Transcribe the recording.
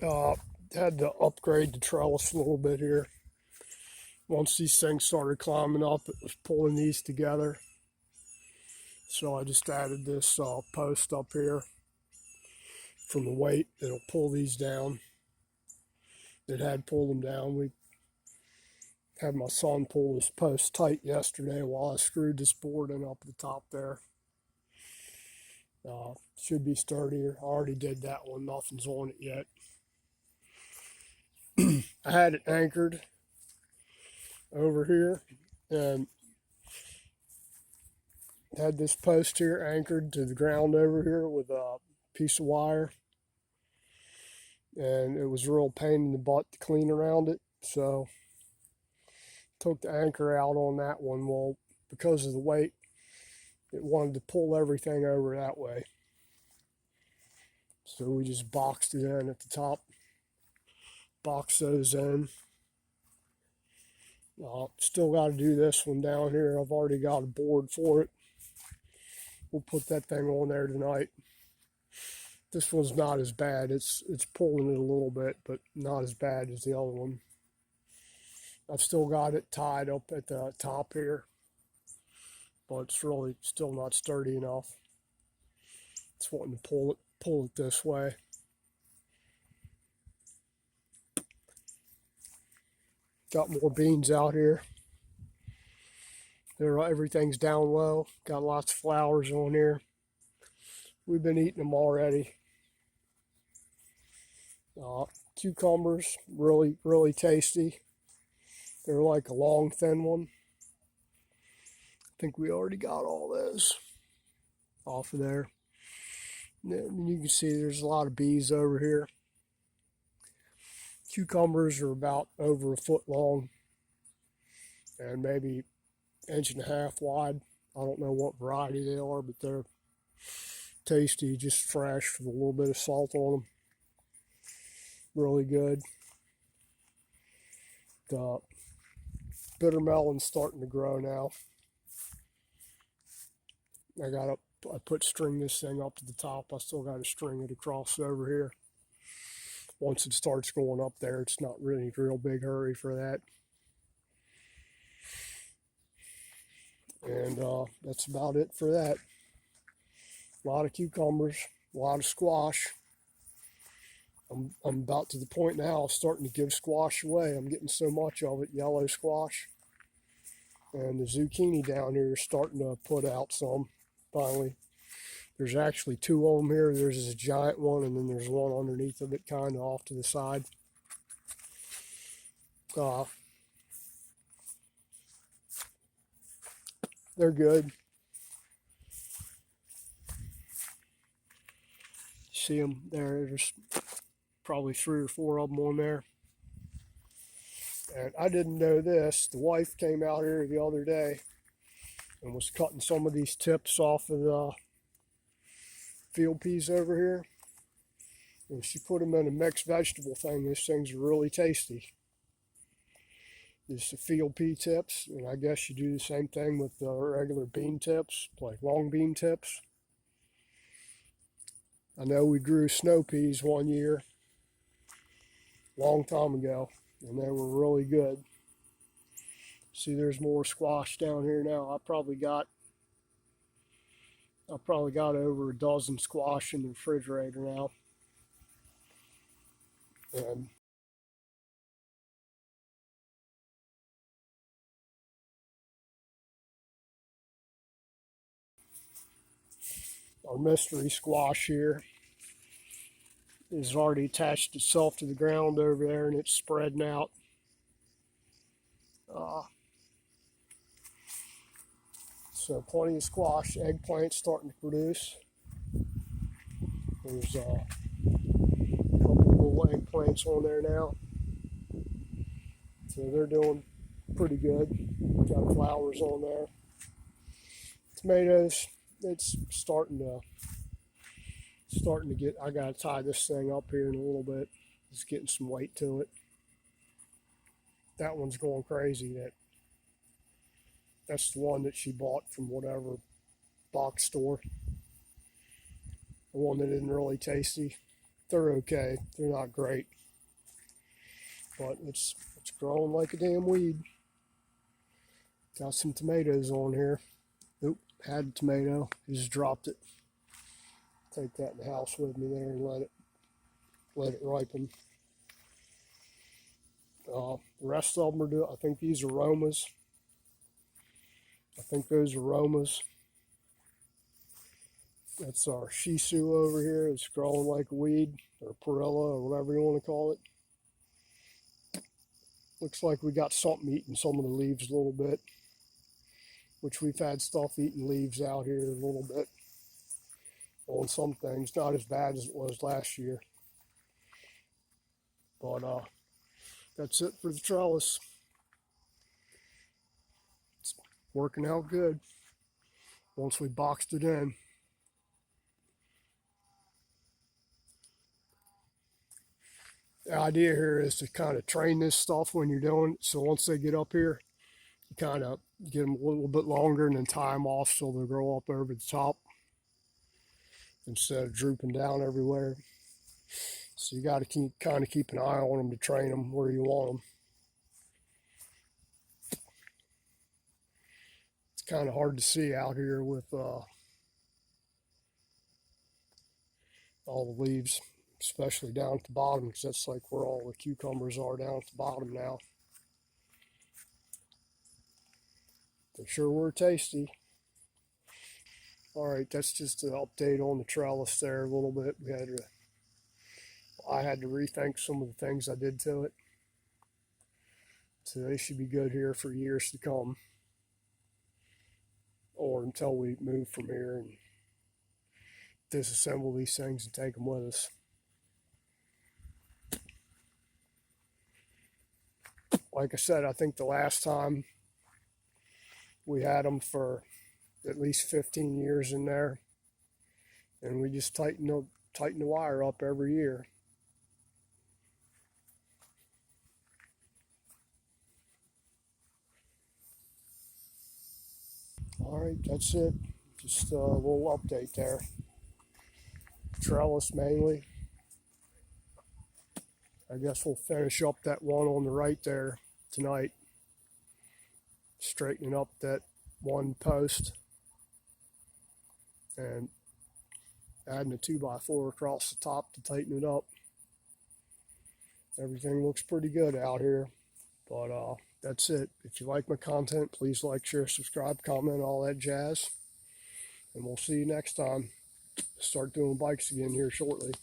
Uh, had to upgrade the trellis a little bit here. Once these things started climbing up, it was pulling these together. So I just added this post up here from the weight that'll pull these down. It had pulled them down. We had my son pull this post tight yesterday while I screwed this board in up the top there. Should be sturdier. I already did that one. Nothing's on it yet. I had it anchored over here and had this post here anchored to the ground over here with a piece of wire, and it was a real pain in the butt to clean around it, so took the anchor out on that one. Well, because of the weight, it wanted to pull everything over that way, so we just boxed it in at the top, boxed those in. Still got to do this one down here. I've already got a board for it. We'll put that thing on there tonight. This one's not as bad. It's pulling it a little bit, but not as bad as the other one. I've still got it tied up at the top here, but it's really still not sturdy enough. It's wanting to pull it this way. Got more beans out here. Everything's down low. Got lots of flowers on here. We've been eating them already. Cucumbers, really tasty. They're like a long, thin one. I think we already got all those off of there. And you can see there's a lot of bees over here. Cucumbers are about over a foot long and maybe inch and a half wide. I don't know what variety they are, but they're tasty, just fresh with a little bit of salt on them. Really good. The bitter melon's starting to grow now. I put string this thing up to the top. I still got to string it across over here. Once it starts going up there, it's not really a real big hurry for that. And that's about it for that. A lot of cucumbers, a lot of squash. I'm about to the point now of starting to give squash away. I'm getting so much of it, yellow squash. And the zucchini down here is starting to put out some, finally. There's actually two of them here. There's a giant one, and then there's one underneath of it, kind of off to the side. They're good. See them there? There's probably 3 or 4 of them on there. And I didn't know this. The wife came out here the other day and was cutting some of these tips off of the field peas over here. And she put them in a mixed vegetable thing. These things are really tasty. Just the field pea tips, and I guess you do the same thing with the regular bean tips, like long bean tips. I know we grew snow peas one year, long time ago, and they were really good. See, there's more squash down here now. I probably got over a dozen squash in the refrigerator now. And our mystery squash here is already attached itself to the ground over there, and it's spreading out. So plenty of squash. Eggplant starting to produce. There's a couple little eggplants on there now. So they're doing pretty good. Got flowers on there. Tomatoes, it's starting to get, I gotta tie this thing up here in a little bit. It's getting some weight to it. That one's going crazy. That's the one that she bought from whatever box store. The one that isn't really tasty. They're okay. They're not great, but it's growing like a damn weed. Got some tomatoes on here. Oop, had a tomato. Just dropped it. Take that in the house with me there and let it ripen. The rest of them are I think these are aromas. I think those are aromas. That's our shisu over here. It's growing like a weed, or perilla, or whatever you want to call it. Looks like we got something eating some of the leaves a little bit, which we've had stuff eating leaves out here a little bit on some things. Not as bad as it was last year. But that's it for the trellis. It's working out good once we boxed it in. The idea here is to kind of train this stuff when you're doing it. So once they get up here, you kind of get them a little bit longer and then tie them off so they'll grow up over the top instead of drooping down everywhere. So you got to kind of keep an eye on them to train them where you want them. It's kind of hard to see out here with all the leaves, especially down at the bottom, because that's like where all the cucumbers are, down at the bottom now. They sure were tasty. All right, that's just an update on the trellis there a little bit. I had to rethink some of the things I did to it. So they should be good here for years to come, or until we move from here and disassemble these things and take them with us. Like I said, I think the last time we had them for at least 15 years in there, and we just tighten the wire up every year. All right, that's it. Just a little update there. Trellis mainly. I guess we'll finish up that one on the right there tonight. Straightening up that one post and adding a 2x4 across the top to tighten it up. Everything looks pretty good out here, but that's it. If you like my content, please like, share, subscribe, comment, all that jazz, and we'll see you next time. Start doing bikes again here shortly.